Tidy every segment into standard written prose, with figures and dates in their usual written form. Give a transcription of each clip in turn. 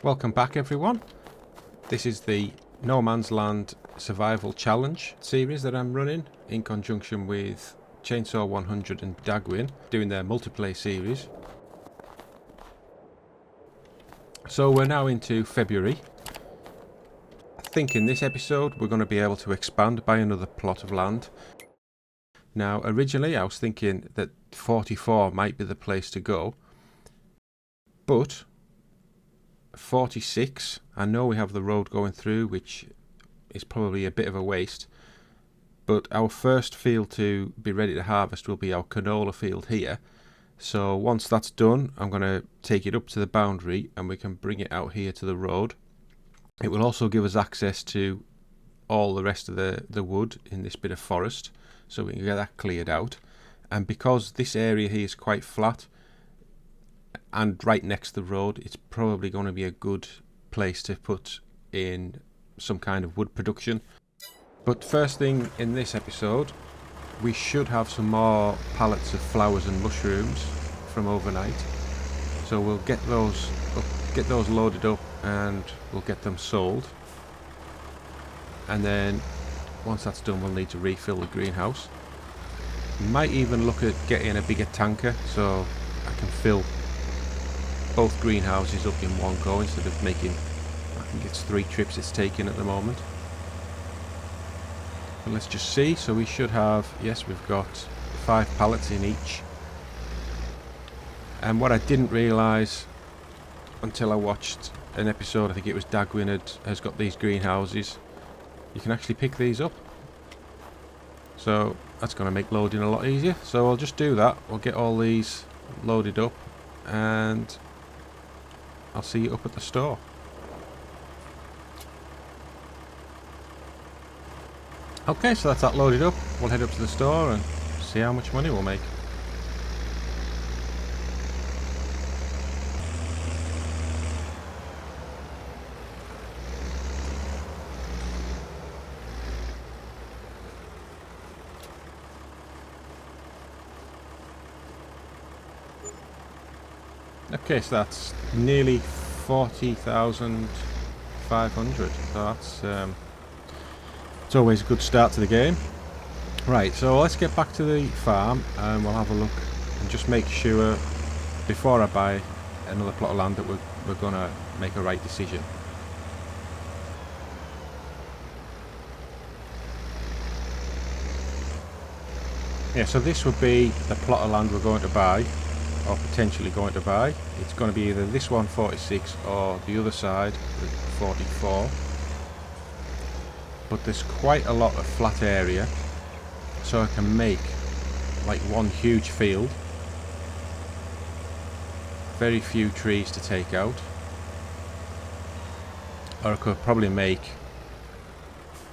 Welcome back everyone. This is the No Man's Land Survival Challenge series that I'm running in conjunction with Chainsaw100 and Daggerwin, doing their multiplayer series. So we're now into February. I think in this episode we're going to be able to expand by another plot of land. Now originally I was thinking that 44 might be the place to go, but 46, I know we have the road going through, which is probably a bit of a waste, but our first field to be ready to harvest will be our canola field here. So once that's done, I'm going to take it up to the boundary and we can bring it out here to the road. It will also give us access to all the rest of the wood in this bit of forest, so we can get that cleared out. And because this area here is quite flat and right next to the road, it's probably going to be a good place to put in some kind of wood production. But first thing in this episode, we should have some more pallets of flowers and mushrooms from overnight, so we'll get those loaded up and we'll get them sold. And then once that's done, we'll need to refill the greenhouse. We might even look at getting a bigger tanker so I can fill both greenhouses up in one go instead of making, I think it's 3 trips it's taking at the moment. But let's just see. So we should have, yes, we've got 5 pallets in each. And what I didn't realise until I watched an episode, I think it was Daggerwin has got these greenhouses, you can actually pick these up. So that's going to make loading a lot easier. So I'll just do that. We'll get all these loaded up and I'll see you up at the store. Okay, so that's that loaded up. We'll head up to the store and see how much money we'll make. Okay, so that's nearly 40,500. So that's it's always a good start to the game. Right, so let's get back to the farm and we'll have a look and just make sure before I buy another plot of land that we're gonna make a right decision. Yeah, so this would be the plot of land we're going to buy, or potentially going to buy. It's going to be either this one 46 or the other side 44, but there's quite a lot of flat area, so I can make like one huge field, very few trees to take out, or I could probably make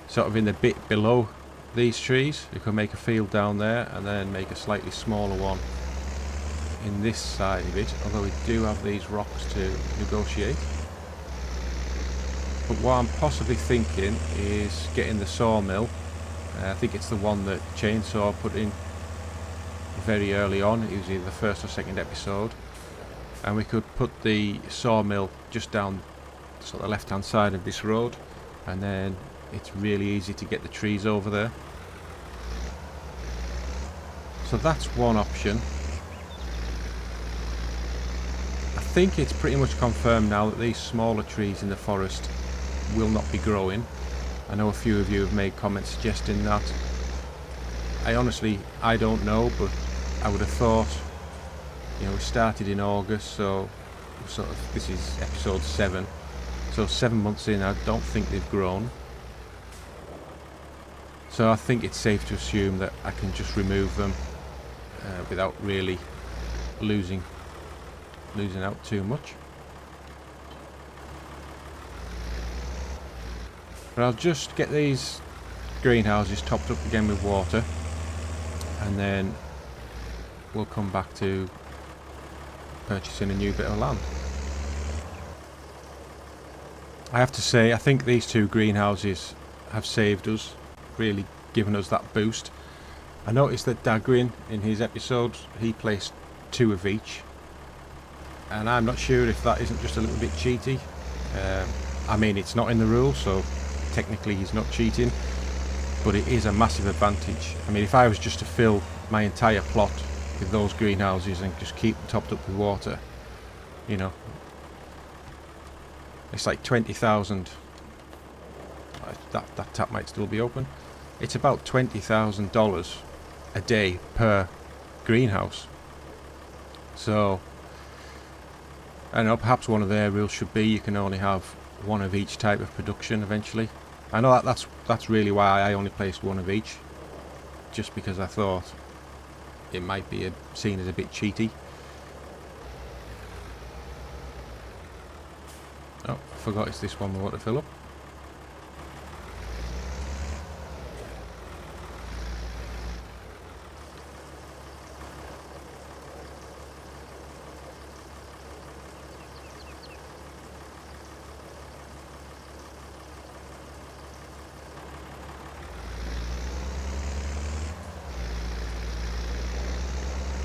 sort of in the bit below these trees, you could make a field down there and then make a slightly smaller one in this side of it, although we do have these rocks to negotiate. But what I'm possibly thinking is getting the sawmill. I think it's the one that Chainsaw put in very early on. It was either the first or second episode, and we could put the sawmill just down sort of left hand side of this road, and then it's really easy to get the trees over there. So that's one option. I think it's pretty much confirmed now that these smaller trees in the forest will not be growing. I know a few of you have made comments suggesting that. I don't know, but I would have thought, you know, we started in August, so sort of this is episode 7, so 7 months in, I don't think they've grown. So I think it's safe to assume that I can just remove them without really losing out too much. But I'll just get these greenhouses topped up again with water, and then we'll come back to purchasing a new bit of land. I have to say, I think these 2 greenhouses have saved us, really given us that boost. I noticed that Daggerwin in his episodes, he placed 2 of each, and I'm not sure if that isn't just a little bit cheaty. I mean, it's not in the rules, so technically he's not cheating, but it is a massive advantage. I mean, if I was just to fill my entire plot with those greenhouses and just keep them topped up with water, you know, it's like 20,000. That tap might still be open. It's about $20,000 a day per greenhouse. So I don't know, perhaps one of their rules should be you can only have one of each type of production eventually. I know that's really why I only placed one of each, just because I thought it might be seen as a bit cheaty. Oh, I forgot it's this one we want to fill up.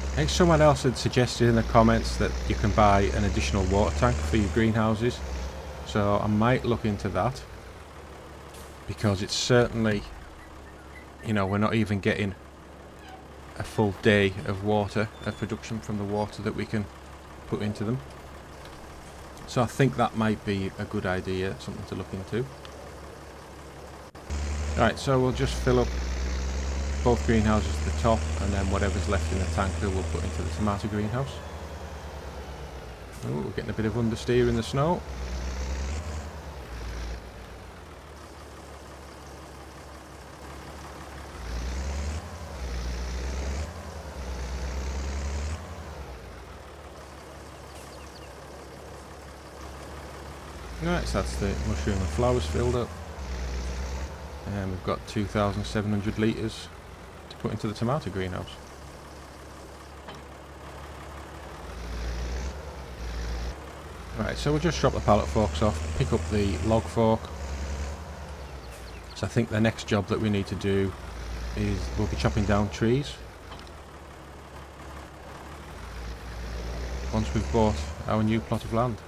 I think someone else had suggested in the comments that you can buy an additional water tank for your greenhouses, so I might look into that, because it's certainly, you know, we're not even getting a full day of water, of production from the water that we can put into them. So I think that might be a good idea, something to look into. Right, so we'll just fill up both greenhouses to the top, and then whatever's left in the tanker we'll put into the tomato greenhouse. Oh, we're getting a bit of understeer in the snow. Right, so that's the mushroom and flowers filled up. And we've got 2,700 litres to put into the tomato greenhouse. Right, so we'll just drop the pallet forks off, pick up the log fork. So I think the next job that we need to do is we'll be chopping down trees once we've bought our new plot of land.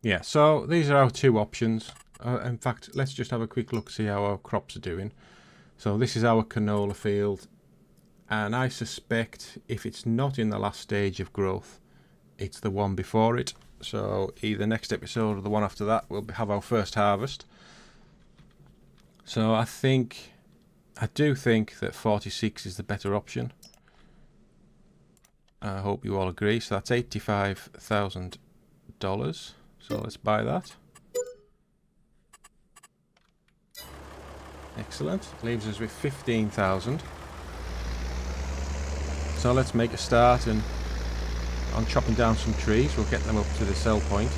Yeah, so these are our two options. In fact, let's just have a quick look, see how our crops are doing. So this is our canola field, and I suspect if it's not in the last stage of growth, it's the one before it. So either next episode or the one after that, we'll have our first harvest. So I do think that 46 is the better option. I hope you all agree. So that's $85,000. So let's buy that. Excellent. Leaves us with 15,000. So let's make a start on chopping down some trees. We'll get them up to the sell point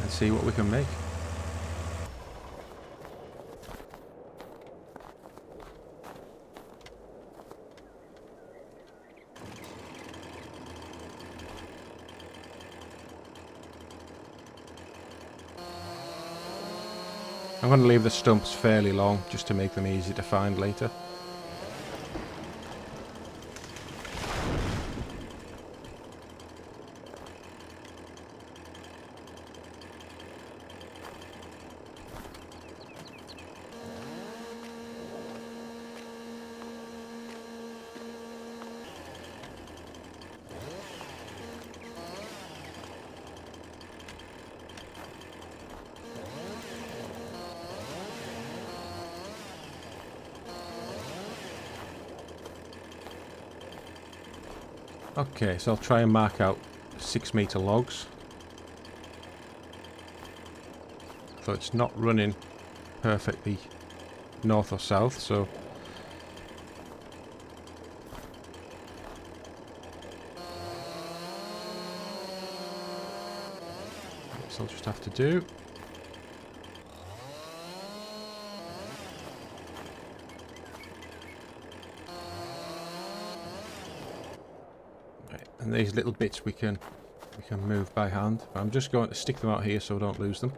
and see what we can make. I'm going to leave the stumps fairly long just to make them easy to find later. Okay, so I'll try and mark out 6-metre logs. So it's not running perfectly north or south, so I'll just have to do. And these little bits we can move by hand. I'm just going to stick them out here so I don't lose them.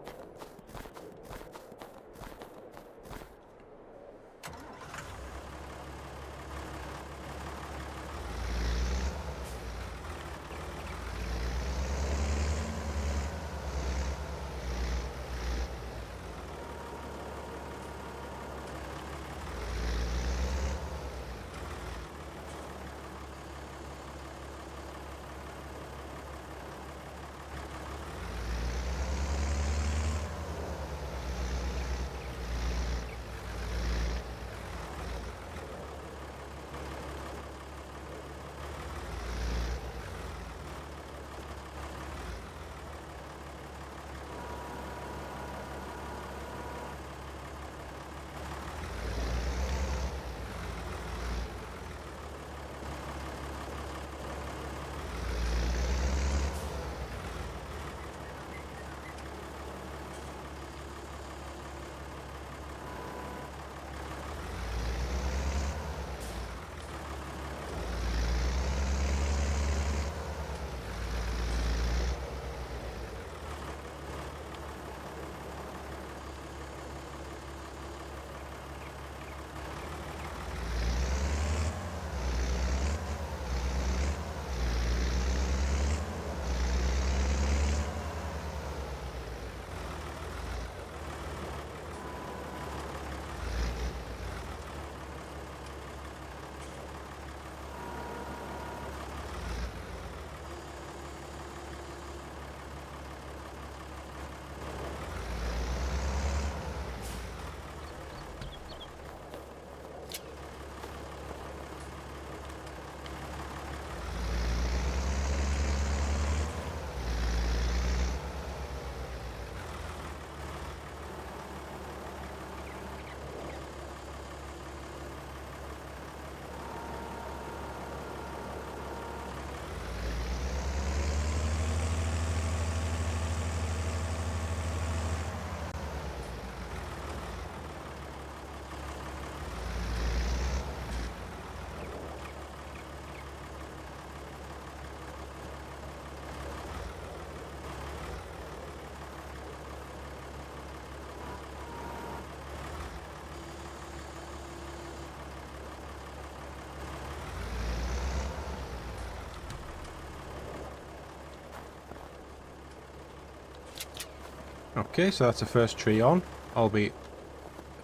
Okay, so that's the first tree on, albeit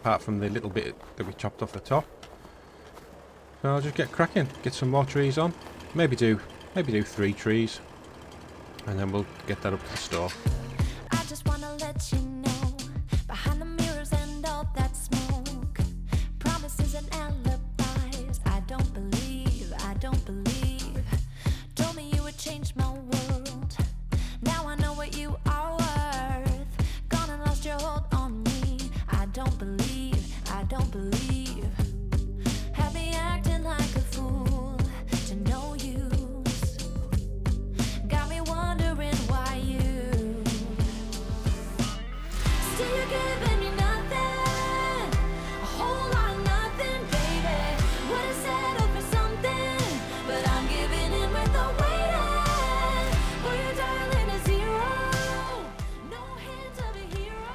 apart from the little bit that we chopped off the top. So I'll just get cracking, get some more trees on. Maybe do 3 trees, and then we'll get that up to the store. I just wanna let you know, behind the mirrors and all that smoke, promises and alibis, I don't believe. Told me you would change my world, now I know what you are worth. Gone and lost your hold on me, I don't believe. Have me acting like a fool, to no use. Got me wondering why you still you're giving me nothing, a whole lot of nothing, baby. Would've settled for something, but I'm giving in with the waiting for your darling is zero. No hint of a hero.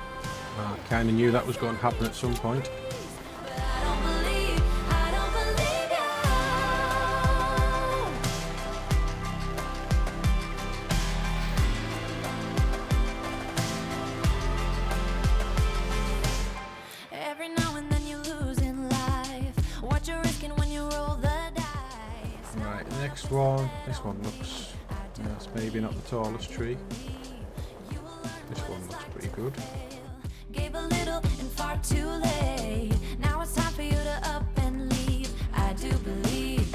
I kind of knew that was going to happen at some point. But I don't believe you. Every now and then you lose in life. What you're risking when you roll the dice. Right, next one. This one looks, it's maybe not the tallest tree. This one looks pretty good. Gave a little and far too late. Now it's time for you to up and leave. I do believe.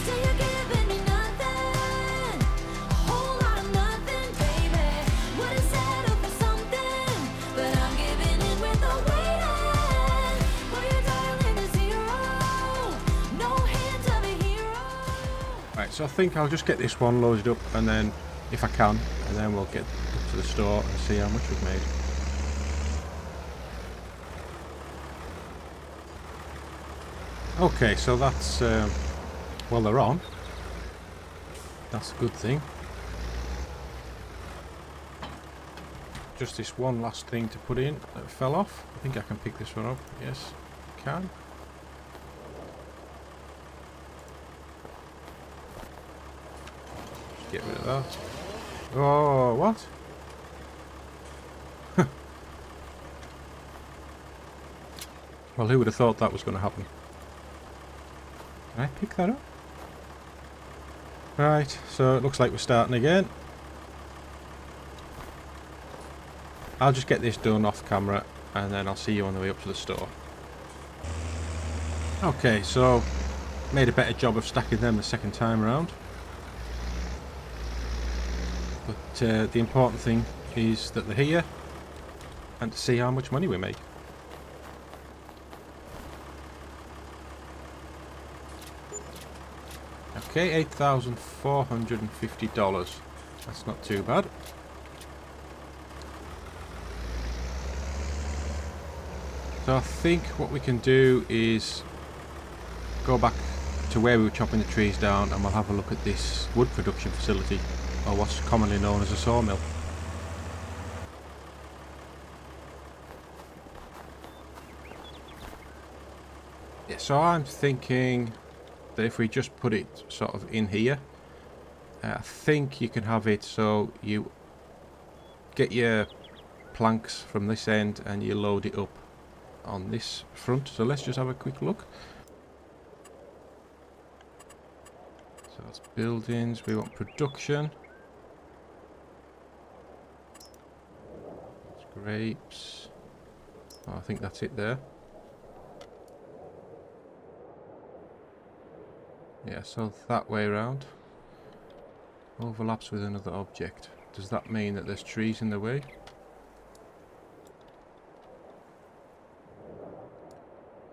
Still you're giving me nothing, a whole lot of nothing, baby. Would've settled for something, but I'm giving in with the waiting for your darling is zero. No hint of a hero. Right, so I think I'll just get this one loaded up, and then, if I can, and then we'll get up to the store and see how much we've made. Okay, so that's, well, they're on. That's a good thing. Just this one last thing to put in that fell off. I think I can pick this one up. Yes, can. Just get rid of that. Oh, what? Well, who would have thought that was going to happen? Can I pick that up? Right, so it looks like we're starting again. I'll just get this done off camera, and then I'll see you on the way up to the store. Okay, so made a better job of stacking them the second time around. But the important thing is that they're here, and to see how much money we make. Okay, $8,450. That's not too bad. So I think what we can do is go back to where we were chopping the trees down, and we'll have a look at this wood production facility, or what's commonly known as a sawmill. Yeah, so I'm thinking that if we just put it sort of in here, I think you can have it so you get your planks from this end and you load it up on this front. So let's just have a quick look. So that's buildings, we want production. That's grapes. Oh, I think that's it there. Yeah, so that way around. Overlaps with another object. Does that mean that there's trees in the way?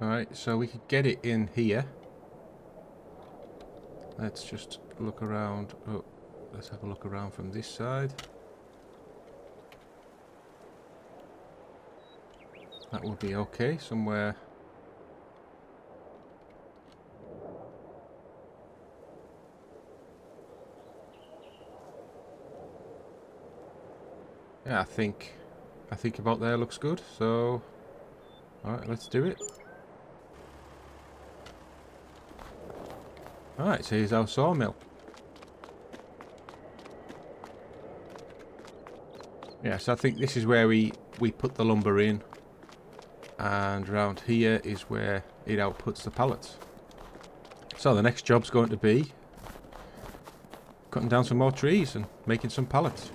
Alright, so we could get it in here. Let's just look around. Oh, let's have a look around from this side. That would be okay, somewhere. Yeah, I think about there looks good. So, alright, let's do it. Alright, so here's our sawmill. Yeah, so I think this is where we put the lumber in, and around here is where it outputs the pallets. So the next job's going to be cutting down some more trees and making some pallets.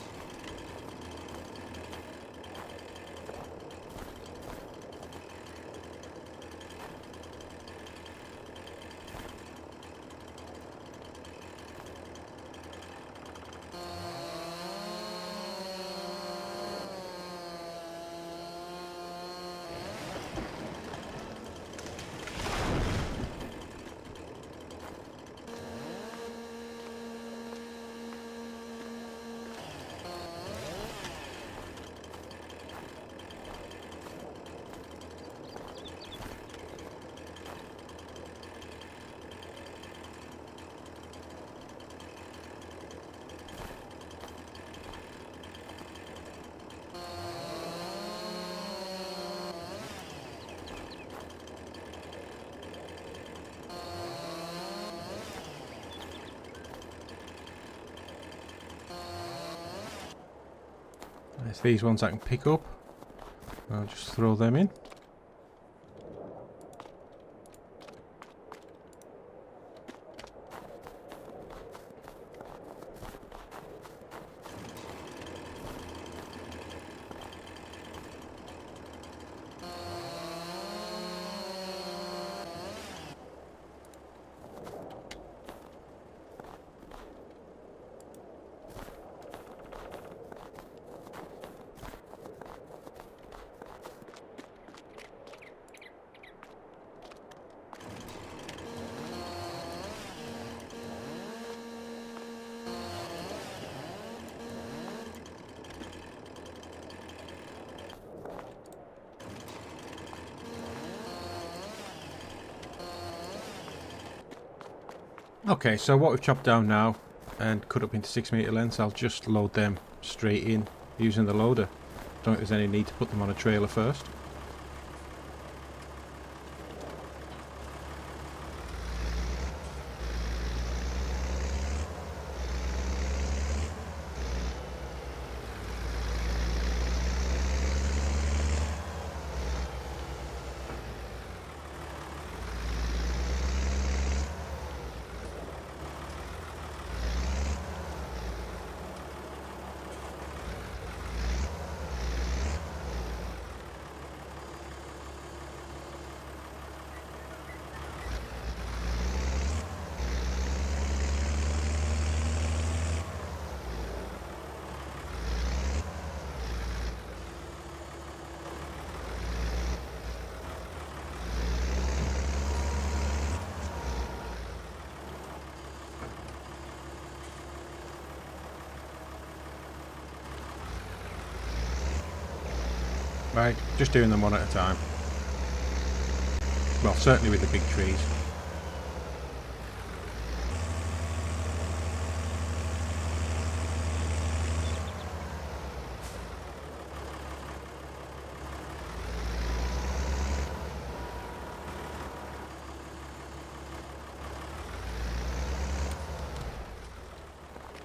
There's these ones I can pick up. I'll just throw them in. Okay, so what we've chopped down now and cut up into 6 metre lengths, I'll just load them straight in using the loader. Don't think there's any need to put them on a trailer first. Right, just doing them one at a time. Well, certainly with the big trees.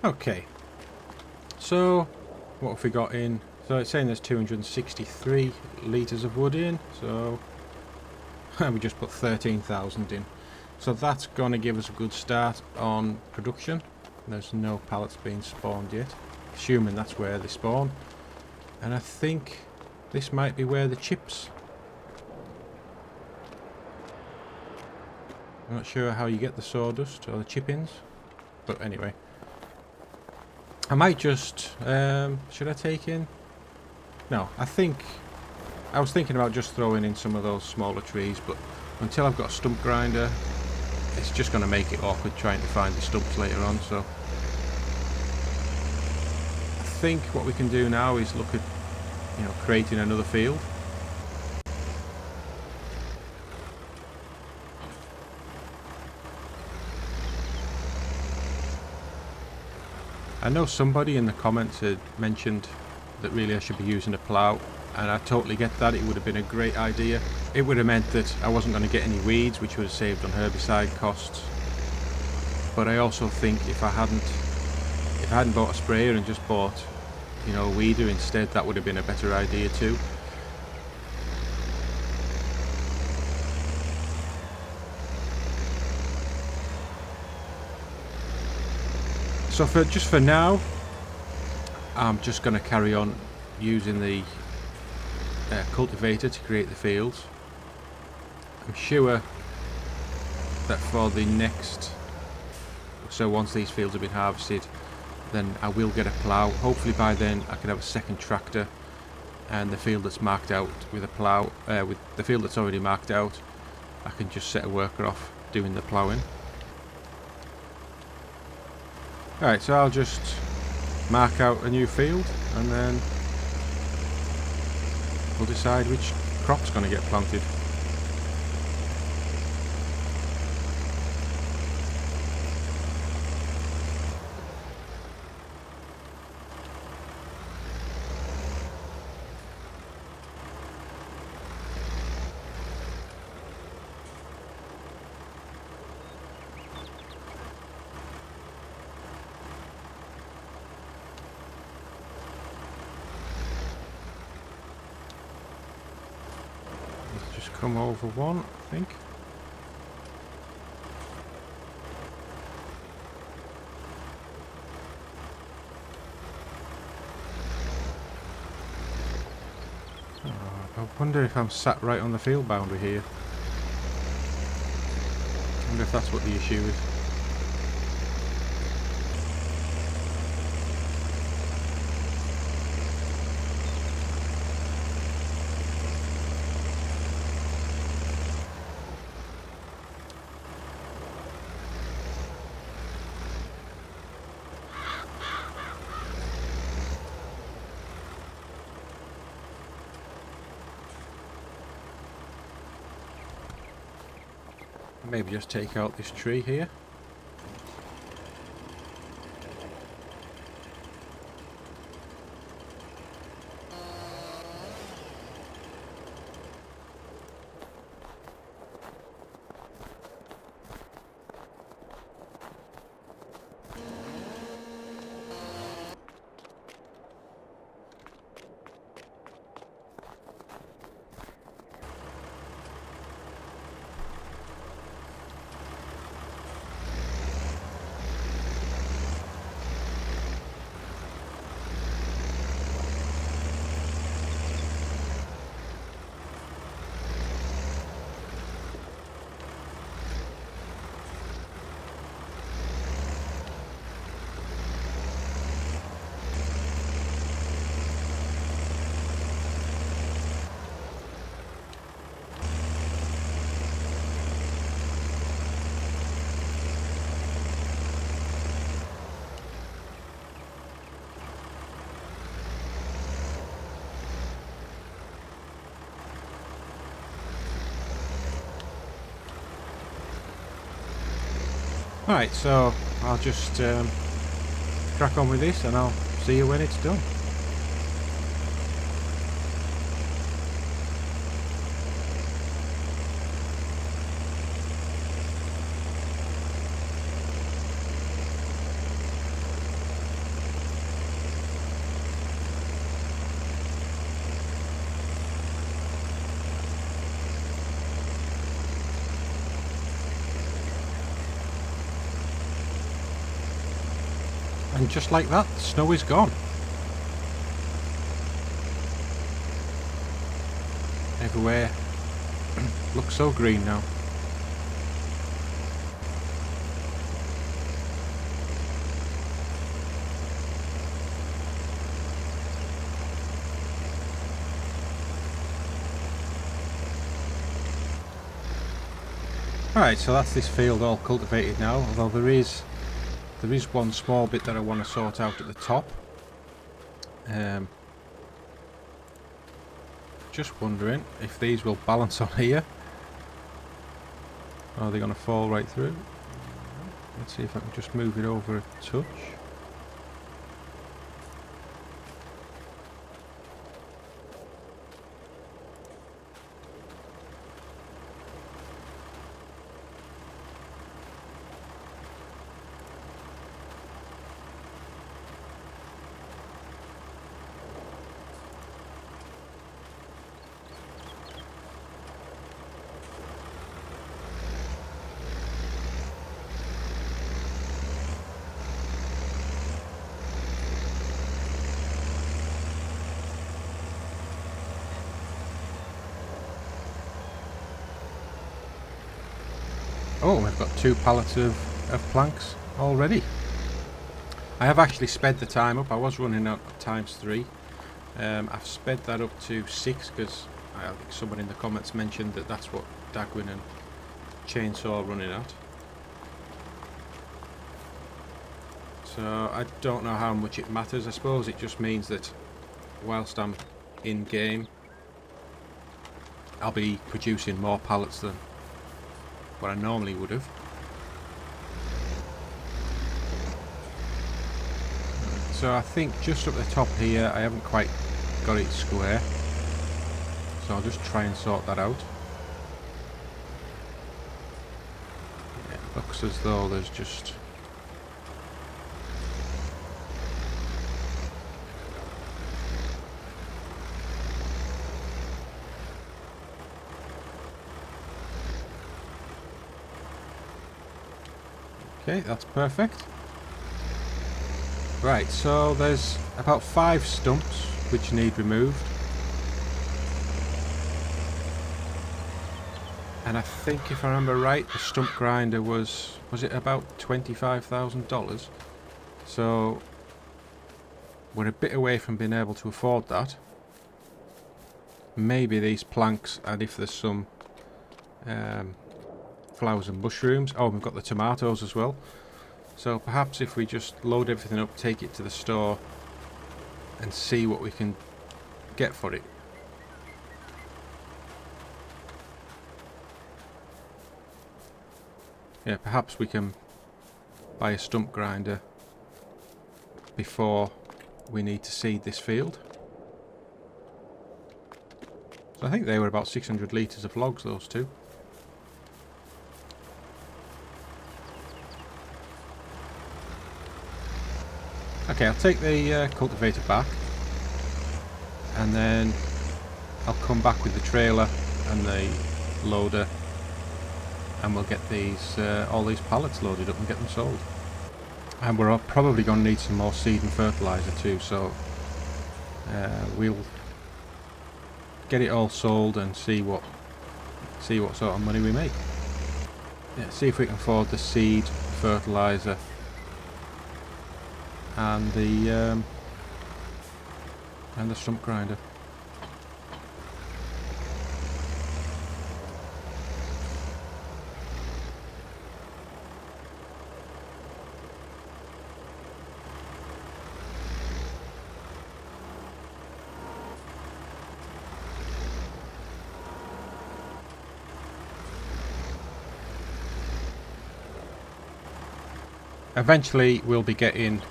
Okay, so what have we got in? So it's saying there's 263 litres of wood in, so we just put 13,000 in. So that's going to give us a good start on production. There's no pallets being spawned yet, assuming that's where they spawn. And I think this might be where the chips. I'm not sure how you get the sawdust or the chip-ins, but anyway. I might just, should I take in? No, I was thinking about just throwing in some of those smaller trees, but until I've got a stump grinder, it's just going to make it awkward trying to find the stumps later on, so I think what we can do now is look at, creating another field. I know somebody in the comments had mentioned that really I should be using a plough, and I totally get that. It would have been a great idea. It would have meant that I wasn't going to get any weeds, which would have saved on herbicide costs. But I also think if I hadn't bought a sprayer and just bought you know, a weeder instead, that would have been a better idea too. So just for now, I'm just going to carry on using the cultivator to create the fields. I'm sure that for the next, so once these fields have been harvested, then I will get a plough. Hopefully by then I can have a second tractor, and the field that's marked out with a plough, with the field that's already marked out, I can just set a worker off doing the ploughing. Alright, so I'll just mark out a new field and then we'll decide which crop's going to get planted. Just come over one, I think. Oh, I wonder if I'm sat right on the field boundary here. I wonder if that's what the issue is. Maybe just take out this tree here. Right, so I'll just crack on with this and I'll see you when it's done. And just like that, the snow is gone. Everywhere looks so green now. Alright, so that's this field all cultivated now, although there is one small bit that I want to sort out at the top. Just wondering if these will balance on here. Or are they going to fall right through? Let's see if I can just move it over a touch. Oh, we've got 2 pallets of planks already. I have actually sped the time up. I was running out ×3. I've sped that up to 6 because I think someone in the comments mentioned that that's what Daggerwin and Chainsaw are running at. So I don't know how much it matters. I suppose it just means that whilst I'm in game, I'll be producing more pallets than what I normally would have. So I think just up the top here I haven't quite got it square, so I'll just try and sort that out. Yeah, it looks as though there's just okay, that's perfect. Right, so there's about 5 stumps which need removed. And I think if I remember right, the stump grinder was it about $25,000? So we're a bit away from being able to afford that. Maybe these planks, and if there's some flowers and mushrooms. Oh, we've got the tomatoes as well. So perhaps if we just load everything up, take it to the store and see what we can get for it. Yeah, perhaps we can buy a stump grinder before we need to seed this field. So I think they were about 600 litres of logs, those two. Okay, I'll take the cultivator back, and then I'll come back with the trailer and the loader, and we'll get these all these pallets loaded up and get them sold. And we're probably going to need some more seed and fertilizer too, so we'll get it all sold and see what sort of money we make. Yeah, see if we can afford the seed, fertilizer, and the stump grinder. Eventually we'll be getting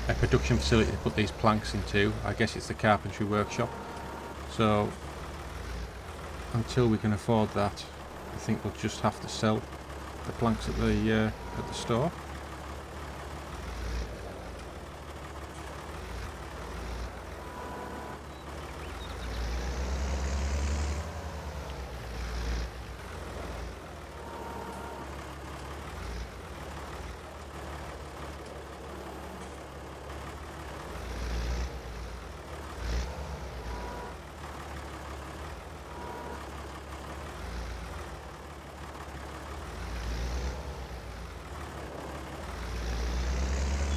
a production facility to put these planks into. I guess it's the carpentry workshop. So until we can afford that, I think we'll just have to sell the planks at the store.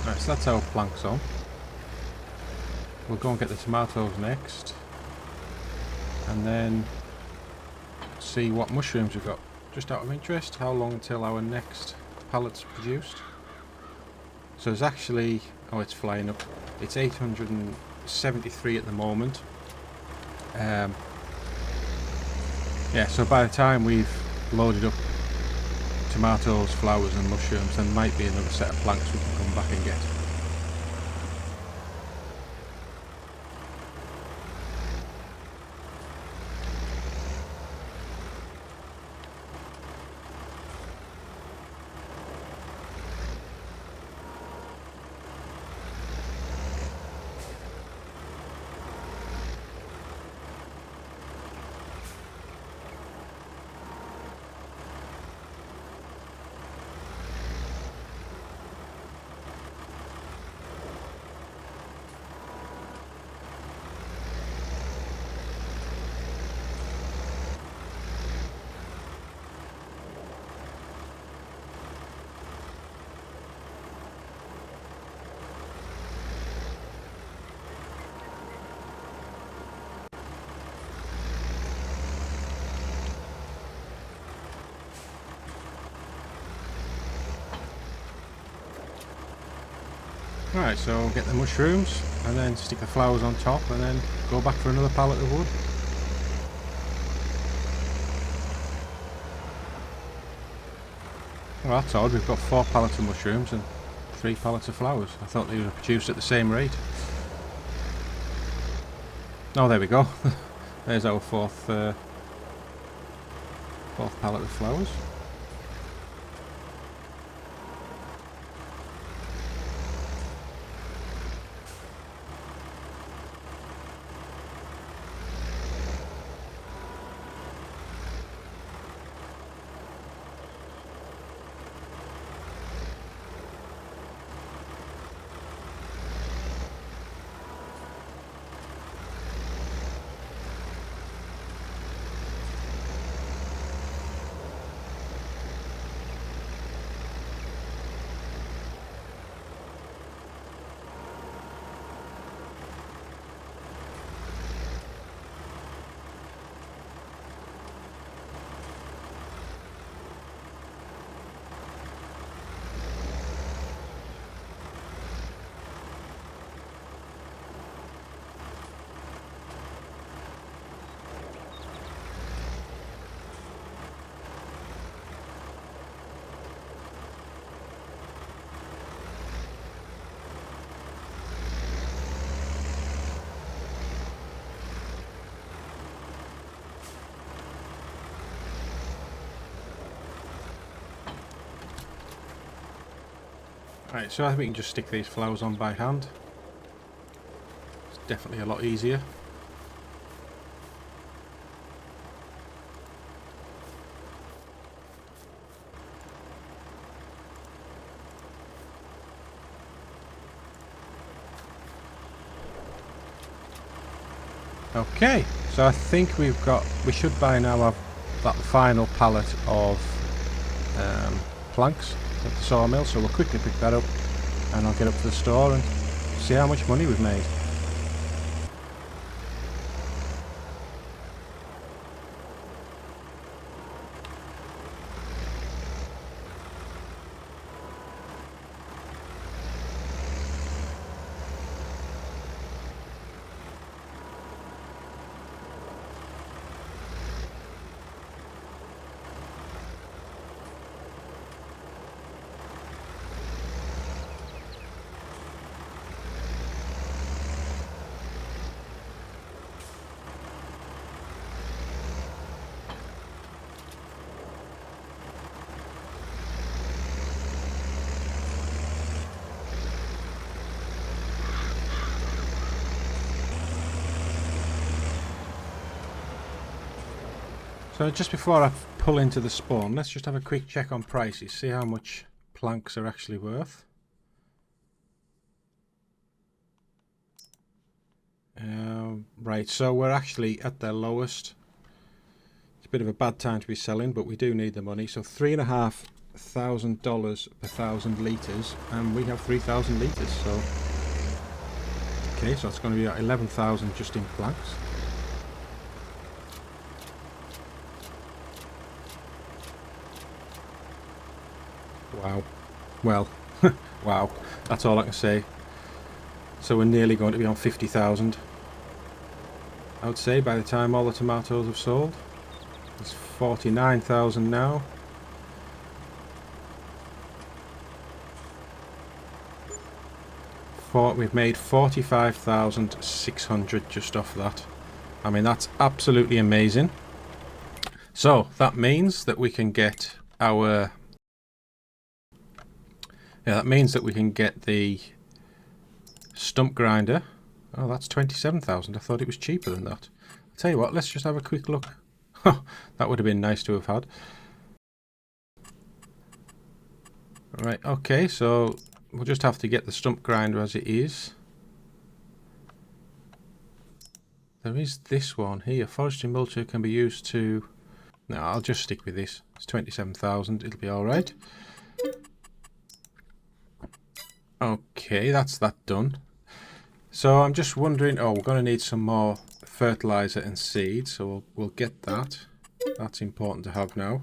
Right, so that's our planks on. We'll go and get the tomatoes next, and then see what mushrooms we've got. Just out of interest, how long until our next pallet's produced? So there's actually, oh, it's flying up. It's 873 at the moment. Yeah, so by the time we've loaded up tomatoes, flowers and mushrooms, there might be another set of planks we can come back and get. Right, so get the mushrooms and then stick the flowers on top and then go back for another pallet of wood. Well, that's odd. We've got 4 pallets of mushrooms and 3 pallets of flowers. I thought they were produced at the same rate. Oh, there we go. There's our fourth pallet of flowers. Right, so I think we can just stick these flowers on by hand. It's definitely a lot easier. Okay, so I think we should by now have that final pallet of planks at the sawmill, so we'll quickly pick that up and I'll get up to the store and see how much money we've made. So just before I pull into the spawn, let's just have a quick check on prices, see how much planks are actually worth. Right, so we're actually at their lowest. It's a bit of a bad time to be selling, but we do need the money. So $3,500 per 1,000 litres, and we have 3,000 litres. So okay, so it's going to be at 11,000 just in planks. Wow. Well, wow. That's all I can say. So we're nearly going to be on 50,000. I would say by the time all the tomatoes have sold. It's 49,000 now. We've made 45,600 just off that. I mean, that's absolutely amazing. So that means that we can get our that means that we can get the stump grinder. Oh, that's 27,000. I thought it was cheaper than that. I'll tell you what, let's just have a quick look. That would have been nice to have had. Right, okay, so we'll just have to get the stump grinder as it is. There is this one here. Forestry mulcher can be used to... No, I'll just stick with this. It's 27,000. It'll be alright. Okay, that's that done. So I'm just wondering, oh, we're going to need some more fertilizer and seed, so we'll get that. That's important to have now.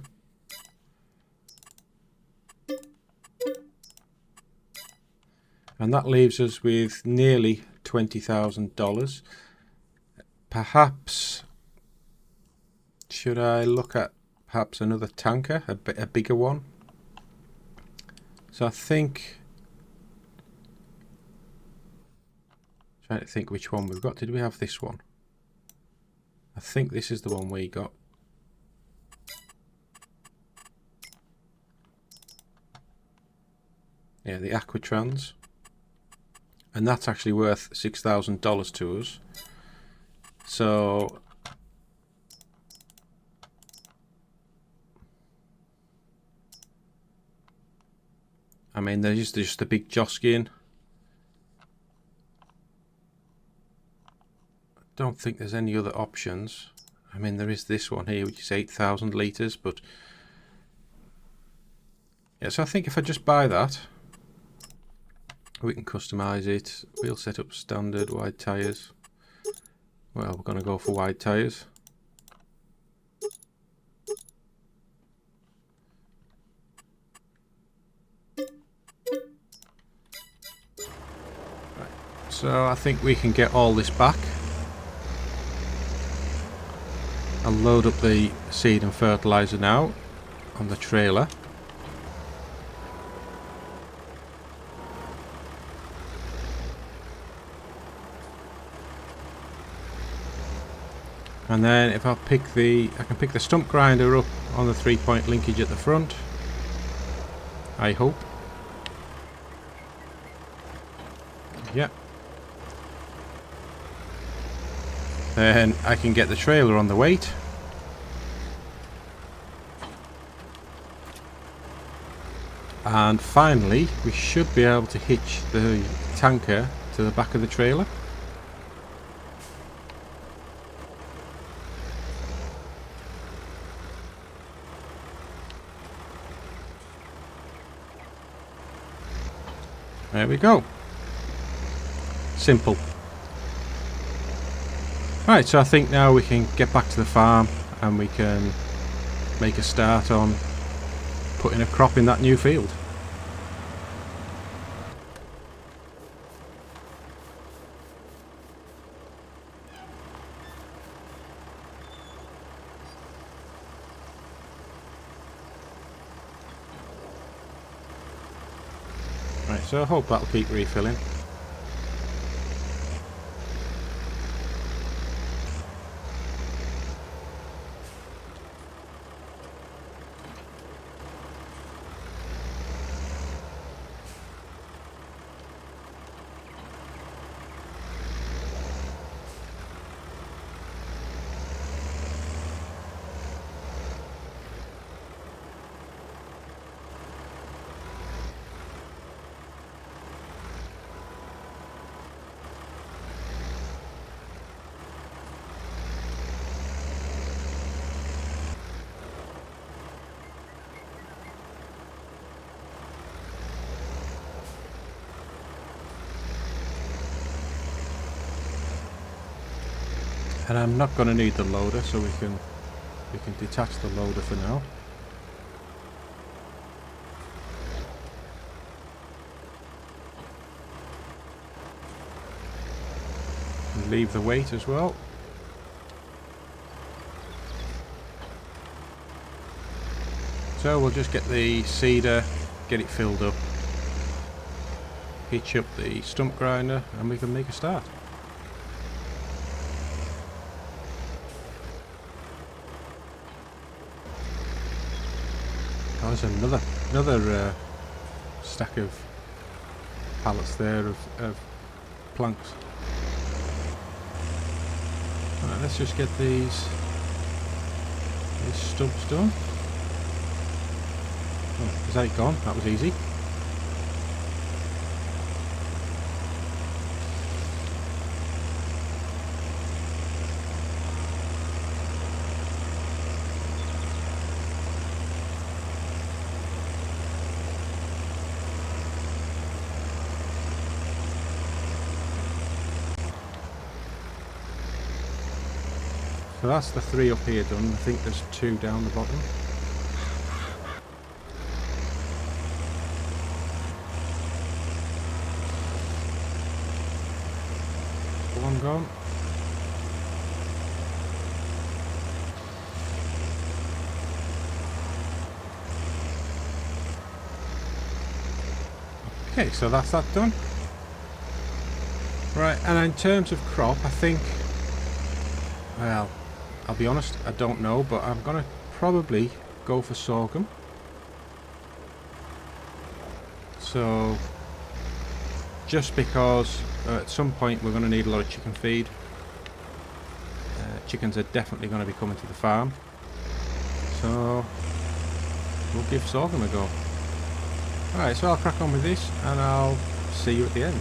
And that leaves us with nearly $20,000. Perhaps, should I look at perhaps another tanker, a bigger one? So I think, trying to think which one we've got. Did we have this one? I think this is the one we got. Yeah, the Aquatrans. And that's actually worth $6,000 to us. So I mean, there's just a big Joskin. I don't think there's any other options. I mean, there is this one here, which is 8,000 litres, but yeah, so I think if I just buy that, we can customise it. We'll set up standard wide tyres. Well, we're going to go for wide tyres. Right. So I think we can get all this back. I'll load up the seed and fertiliser now on the trailer. And then if I can pick the stump grinder up on the 3-point linkage at the front, I hope. Yep. Then I can get the trailer on the weight. And finally, we should be able to hitch the tanker to the back of the trailer. There we go. Simple. Right, so I think now we can get back to the farm and we can make a start on putting a crop in that new field. Right, so I hope that'll keep refilling. And I'm not going to need the loader, so we can detach the loader for now. And leave the weight as well. So we'll just get the seeder, get it filled up, hitch up the stump grinder, and we can make a start. Oh, there's another stack of pallets there of planks. Right, let's just get these stubs done. Oh, is that gone? That was easy. So that's the 3 up here done. I think there's 2 down the bottom. one gone. Okay, so that's that done. Right, and in terms of crop, I think, well, I'll be honest, I don't know, but I'm gonna probably go for sorghum. So, just because at some point we're going to need a lot of chicken feed. Chickens are definitely going to be coming to the farm. So, we'll give sorghum a go. Alright, so I'll crack on with this and I'll see you at the end.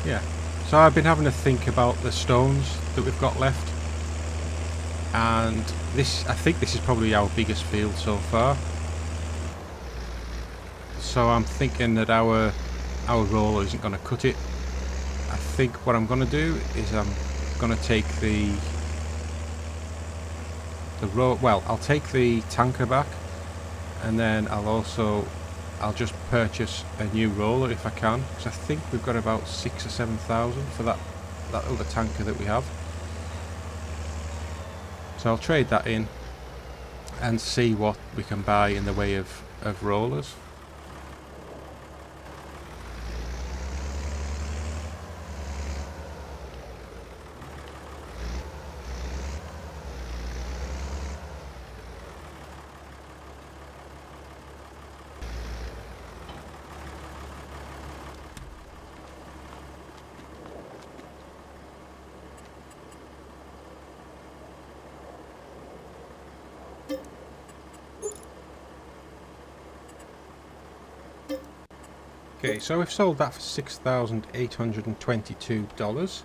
Yeah, so I've been having to think about the stones that we've got left, and this, I think this is probably our biggest field so far. So I'm thinking that our roller isn't going to cut it. I think what I'm going to do is I'm going to take I'll take the tanker back, and then I'll just purchase a new roller if I can, because I think we've got about 6,000 or 7,000 for that other tanker that we have. So I'll trade that in and see what we can buy in the way of rollers. Okay, so we've sold that for $6,822.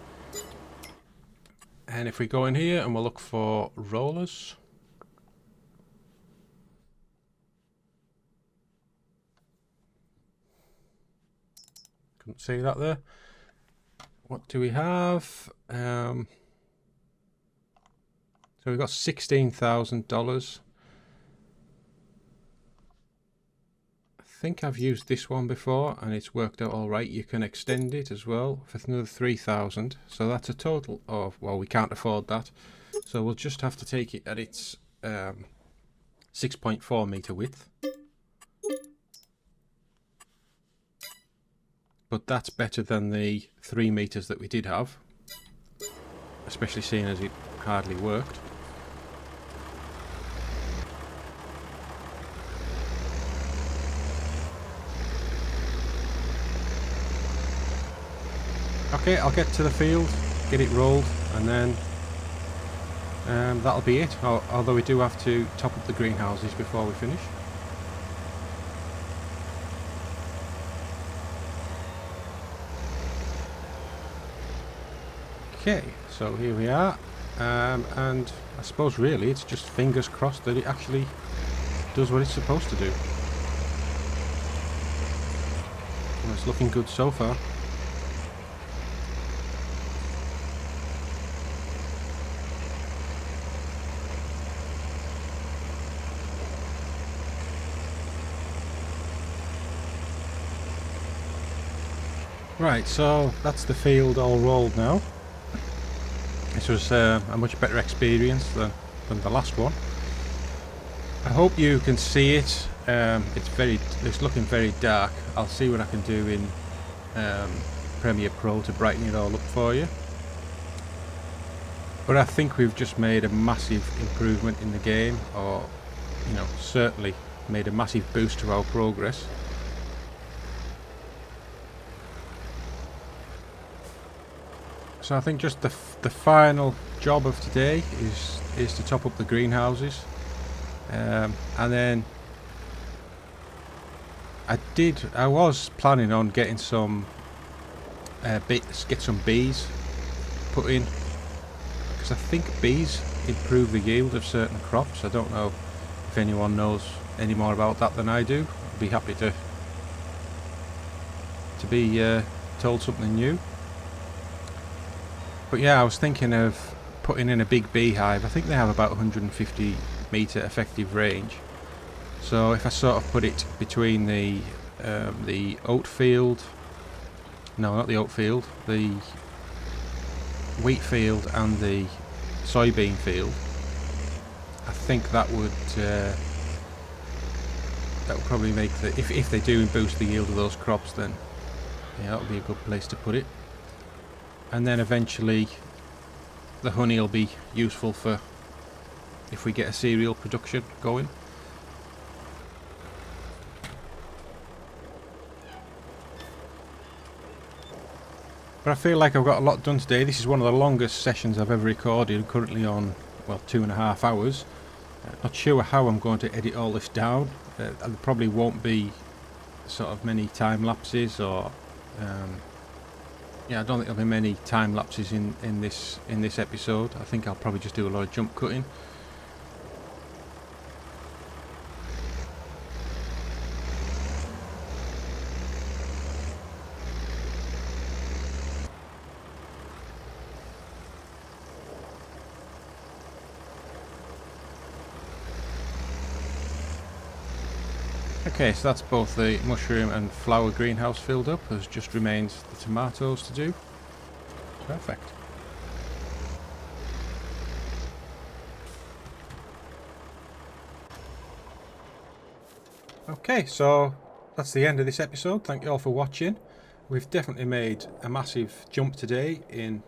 And if we go in here and we'll look for rollers. Couldn't see that there. What do we have? So we've got $16,000. I think I've used this one before and it's worked out alright. You can extend it as well for another 3,000. So that's a total of, well, we can't afford that. So we'll just have to take it at its 6.4 meter width. But that's better than the 3 meters that we did have, especially seeing as it hardly worked. Okay, I'll get to the field, get it rolled, and then that'll be it. Although we do have to top up the greenhouses before we finish. Okay, so here we are, and I suppose really it's just fingers crossed that it actually does what it's supposed to do. Well, it's looking good so far. Right, so that's the field all rolled now. This was a much better experience than the last one. I hope you can see it. It's looking very dark. I'll see what I can do in Premiere Pro to brighten it all up for you. But I think we've just made a massive improvement in the game, or certainly made a massive boost to our progress. So I think just the final job of today is to top up the greenhouses, and then I was planning on getting some get some bees put in, because I think bees improve the yield of certain crops. I don't know if anyone knows any more about that than I do. I'd be happy to be told something new. But yeah, I was thinking of putting in a big beehive. I think they have about 150 metre effective range. So if I sort of put it between the oat field, no, not the oat field, the wheat field and the soybean field, I think that would probably make the, if they do boost the yield of those crops, then yeah, that would be a good place to put it. And then eventually the honey will be useful for if we get a cereal production going. But I feel like I've got a lot done today. This is one of the longest sessions I've ever recorded, currently on, well, 2.5 hours. Not sure how I'm going to edit all this down. There probably won't be sort of many time lapses, or yeah, I don't think there'll be many time lapses in this episode. I think I'll probably just do a lot of jump cutting. Okay, so that's both the mushroom and flower greenhouse filled up. There's just remains the tomatoes to do. Perfect. Okay, so that's the end of this episode. Thank you all for watching. We've definitely made a massive jump today in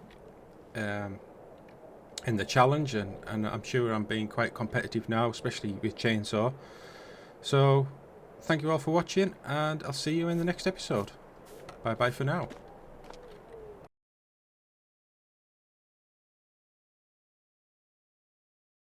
the challenge, and I'm sure I'm being quite competitive now, especially with Chainsaw. So thank you all for watching, and I'll see you in the next episode. Bye bye for now.